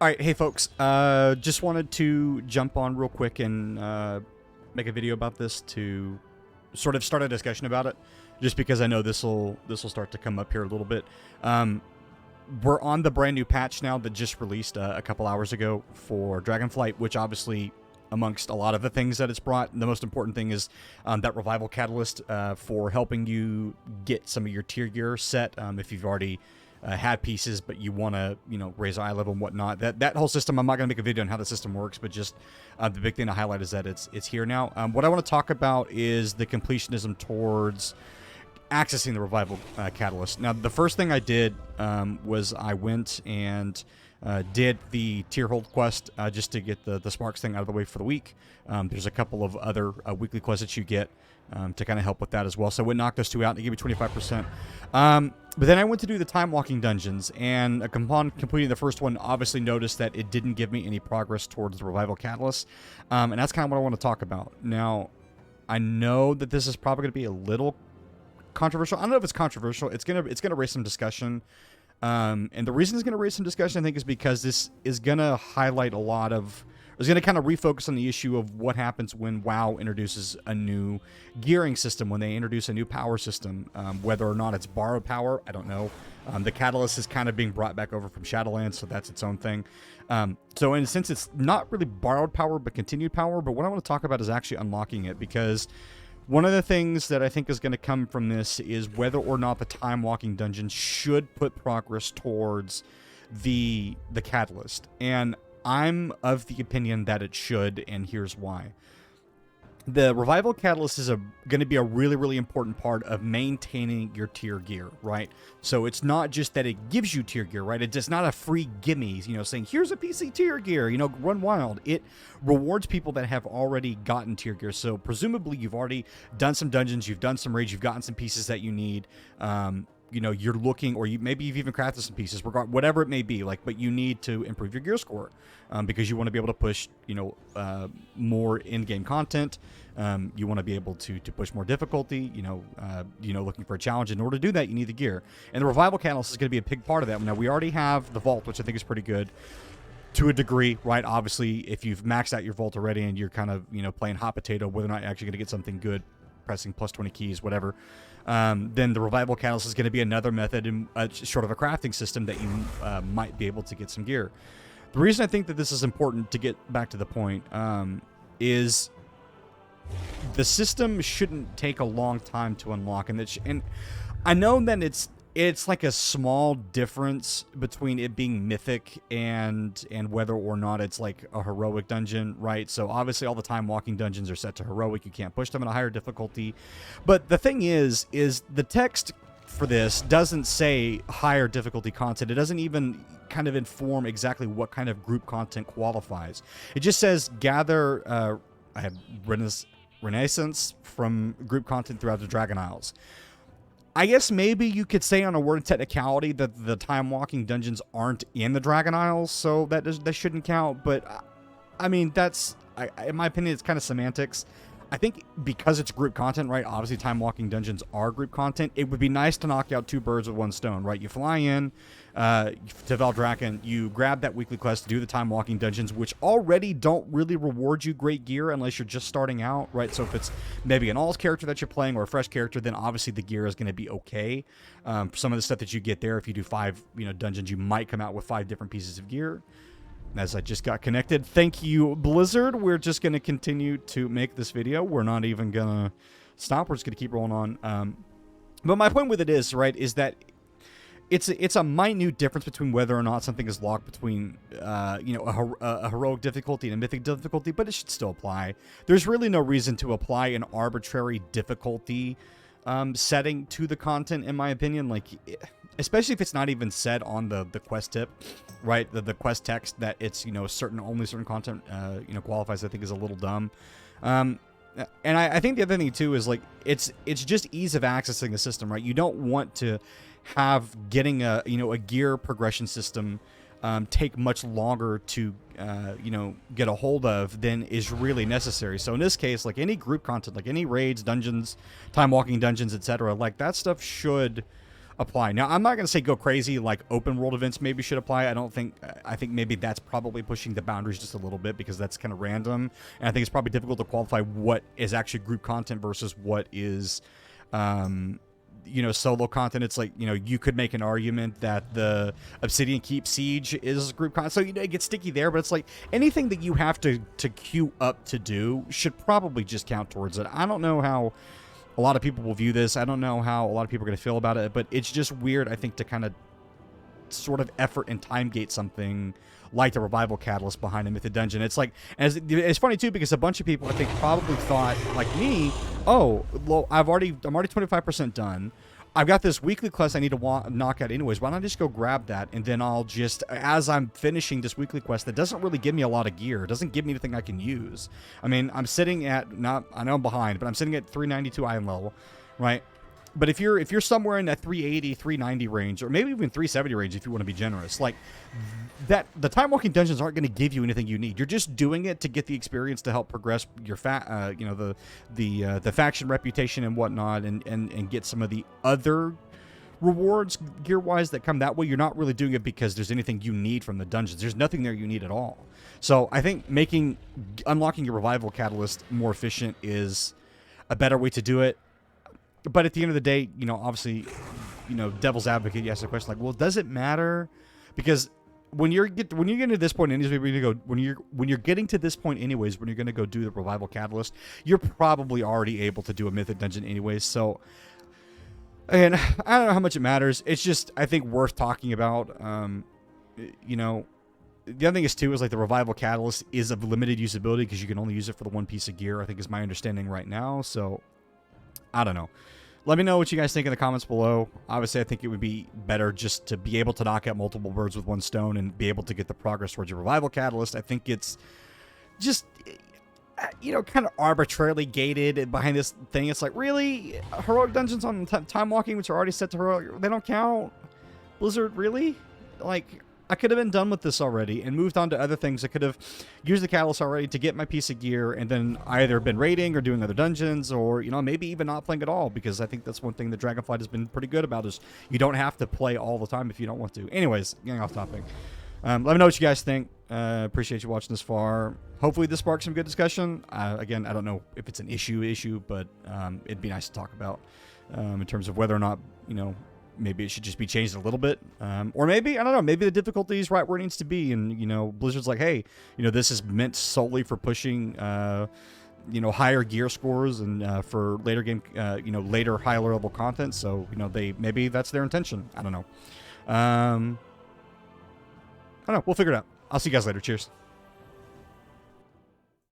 All right, hey folks, just wanted to jump on real quick and make a video about this to sort of start a discussion about it, just because I know this will start to come up here a little bit. We're on the brand new patch now that just released a couple hours ago for Dragonflight, which obviously, amongst a lot of the things that it's brought, the most important thing is that revival catalyst for helping you get some of your tier gear set if you've already had pieces, but you want to, raise eye level and whatnot. That whole system, I'm not going to make a video on how the system works, but just the big thing to highlight is that it's here now. What I want to talk about is the completionism towards accessing the revival catalyst. Now, the first thing I did was I went and did the tier hold quest just to get the sparks thing out of the way for the week. There's a couple of other weekly quests that you get to kind of help with that as well. So I would knock those two out and give you 25%. But then I went to do the Timewalking Dungeons, and upon completing the first one, obviously noticed that it didn't give me any progress towards the revival catalyst. And that's kind of what I want to talk about. Now, I know that this is probably going to be a little controversial. I don't know if it's controversial. It's gonna raise some discussion. And the reason it's going to raise some discussion, I think, is because this is going to highlight a lot of... It's going to kind of refocus on the issue of what happens when WoW introduces a new gearing system, when they introduce a new power system. Whether or not it's borrowed power, I don't know. The Catalyst is kind of being brought back over from Shadowlands, so that's its own thing. So in a sense, it's not really borrowed power, but continued power. But what I want to talk about is actually unlocking it, because... one of the things that I think is going to come from this is whether or not the Timewalking Dungeons should put progress towards the Catalyst. And I'm of the opinion that it should, and here's why. The Revival Catalyst is going to be a really, really important part of maintaining your tier gear, right? So it's not just that it gives you tier gear, right? It's not a free gimme, saying, here's a PC tier gear, run wild. It rewards people that have already gotten tier gear. So presumably you've already done some dungeons, you've done some raids, you've gotten some pieces that you need. You're looking, or maybe you've even crafted some pieces, whatever it may be, but you need to improve your gear score because you want to be able to push, more in-game content. You want to be able to push more difficulty, looking for a challenge. In order to do that, you need the gear. And the Revival Catalyst is going to be a big part of that. Now, we already have the Vault, which I think is pretty good to a degree, right? Obviously, if you've maxed out your Vault already and you're kind of, playing hot potato, whether or not you're actually going to get something good, pressing plus 20 keys, whatever, then the Revival Catalyst is going to be another method in sort of a crafting system that you might be able to get some gear. The reason I think that this is important, to get back to the point, is the system shouldn't take a long time to unlock, and I know that it's like a small difference between it being mythic and whether or not it's like a heroic dungeon, right? So obviously all the Timewalking Dungeons are set to heroic. You can't push them at a higher difficulty. But the thing is the text for this doesn't say higher difficulty content. It doesn't even kind of inform exactly what kind of group content qualifies. It just says gather I have Renaissance from group content throughout the Dragon Isles. I guess maybe you could say on a word technicality that the Timewalking Dungeons aren't in the Dragon Isles, so that shouldn't count. But I mean, in my opinion, it's kind of semantics. I think because it's group content, right? Obviously, Timewalking Dungeons are group content. It would be nice to knock out two birds with one stone, right? You fly in to Valdrakken, you grab that weekly quest to do the Timewalking Dungeons, which already don't really reward you great gear unless you're just starting out, right? So if it's maybe an alt character that you're playing or a fresh character, then obviously the gear is going to be okay. For some of the stuff that you get there, if you do 5 dungeons, you might come out with 5 different pieces of gear. As I just got connected, thank you, Blizzard. We're just going to continue to make this video. We're not even going to stop. We're just going to keep rolling on. But my point with it is, right, is that it's a minute difference between whether or not something is locked between, a heroic difficulty and a mythic difficulty, but it should still apply. There's really no reason to apply an arbitrary difficulty setting to the content, in my opinion. Especially if it's not even said on the quest tip, right? The quest text that it's, only certain content, qualifies, I think is a little dumb. And I think the other thing too is it's just ease of accessing the system, right? You don't want to have getting a gear progression system take much longer to, get a hold of than is really necessary. So in this case, like any group content, like any raids, dungeons, Timewalking Dungeons, etc., that stuff should apply. Now, I'm not going to say go crazy, like open world events maybe should apply. I think maybe that's probably pushing the boundaries just a little bit because that's kind of random. And I think it's probably difficult to qualify what is actually group content versus what is, solo content. It's like, you could make an argument that the Obsidian Keep Siege is group content. So, it gets sticky there, but it's like anything that you have to queue up to do should probably just count towards it. I don't know how a lot of people will view this. I don't know how a lot of people are going to feel about it, but it's just weird, I think, to kind of sort of effort and time gate something like the revival catalyst behind a Mythic Dungeon. It's like, it's funny too, because a bunch of people I think probably thought, like me, oh, well, I'm already 25% done. I've got this weekly quest I need to knock out anyways. Why not just go grab that, and then I'll just, as I'm finishing this weekly quest that doesn't really give me a lot of gear, it doesn't give me anything I can use. I mean, I'm sitting at, I know I'm behind, but I'm sitting at 392 iron level, right? But if you're somewhere in that 380, 390 range, or maybe even 370 range if you want to be generous, like that, the Timewalking Dungeons aren't going to give you anything you need. You're just doing it to get the experience to help progress your the faction reputation and whatnot, and get some of the other rewards gear-wise that come that way. You're not really doing it because there's anything you need from the dungeons. There's nothing there you need at all. So I think unlocking your revival catalyst more efficient is a better way to do it. But at the end of the day, obviously, devil's advocate, you ask the question like, well, does it matter? Because when you're getting to this point, anyways, when you're getting to this point, anyways, when you're going to go do the revival catalyst, you're probably already able to do a Mythic Dungeon anyways. So, and I don't know how much it matters. It's just, I think, worth talking about. The other thing is like the revival catalyst is of limited usability because you can only use it for the one piece of gear, I think is my understanding right now. So I don't know. Let me know what you guys think in the comments below. Obviously, I think it would be better just to be able to knock out multiple birds with one stone and be able to get the progress towards your revival catalyst. I think it's just, kind of arbitrarily gated behind this thing. It's like, really? Heroic dungeons on time walking, which are already set to heroic, they don't count? Blizzard, really? Like, I could have been done with this already and moved on to other things. I could have used the catalyst already to get my piece of gear and then either been raiding or doing other dungeons, or, maybe even not playing at all, because I think that's one thing that Dragonflight has been pretty good about is you don't have to play all the time if you don't want to. Anyways, getting off topic. Let me know what you guys think. Appreciate you watching this far. Hopefully this sparks some good discussion. Again, I don't know if it's an issue, but it'd be nice to talk about in terms of whether or not, maybe it should just be changed a little bit. Or maybe, I don't know, maybe the difficulty is right where it needs to be. And, Blizzard's like, hey, this is meant solely for pushing, higher gear scores and for later game, later higher level content. So, maybe that's their intention. I don't know. I don't know. We'll figure it out. I'll see you guys later. Cheers.